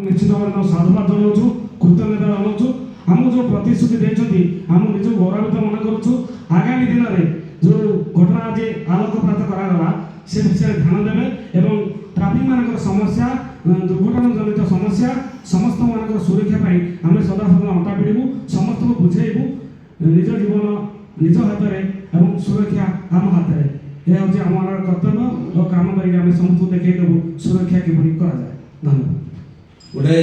निश्चित भाव साधुवाद जनाऊँ कृतज्ञता जनाऊँ आमको जो प्रतिश्रुति देते आम निज गौरवित मन करूँ आगामी दिन में जो घटना आज आलोकपात करागला से विषय ध्यान देवे एवं ट्राफिक मान समस्या दुर्घटना जनित समस्या समस्त मान सुरक्षा आम सदा सदा अंटा भिड़ू समस्त को बुझेबू निज जीवन निज हाथ में सुरक्षा आम हाथ में यह हूँ आम कर्तव्य और काम करके समस्त देखदेबू सुरक्षा किपरि करा जाए। धन्यवाद। गोटे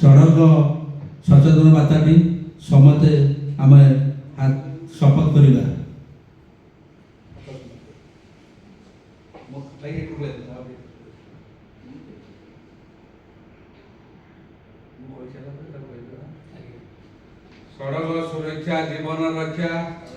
सड़क सचेतन बार्ताटी समते आम शपथ करवा सड़क सुरक्षा जीवन रक्षा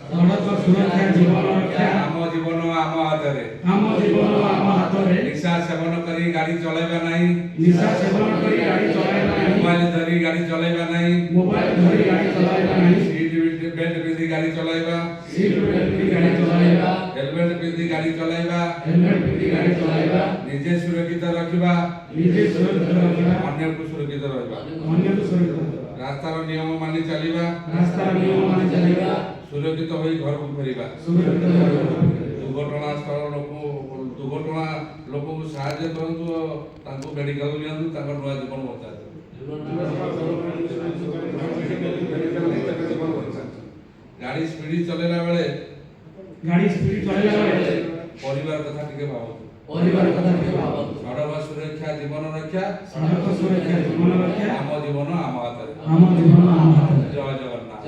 सड़क सुरक्षा जीवन रक्षा आम जीवन आम हाथ में आम जीवन आम हाथ में निशा सेवन करी गाड़ी चलाइबा नहीं निशा सेवन करी गाड़ी चलाइबा नहीं मोबाइल धरी गाड़ी चलाइबा नहीं मोबाइल धरी गाड़ी चलाइबा नहीं सीट बेल्ट पिंधि गाड़ी चलाइबा सीट बेल्ट पिंधि गाड़ी चलाइबा हेलमेट पिंधि गाड़ी चलाइबा हेलमेट पिंधि गाड़ी चलाइबा निजे सुरक्षित रखिबा निजे सुरक्षित रखिबा अन्य को सुरक्षित रहबा अन्य को सुरक्षित रास्तार नियम मानि चलिबा रास्तार नियम मानि चलिबा सुरक्षित होई घर को फेरिबा सुरक्षित दुर्घटना स्थल दुर्घटना लोक को साहाय्य करंतु तांको मेडिकल नियंतु तांको नया जीवन बचाए गाड़ी स्पीड चलेला बेले परिवार कथा टिके भाबो सड़क सुरक्षा जीवन रक्षा सड़क सुरक्षा जीवन रक्षा आम जीवन आम हाथ आम जीवन आम हाथ जय जगन्नाथ।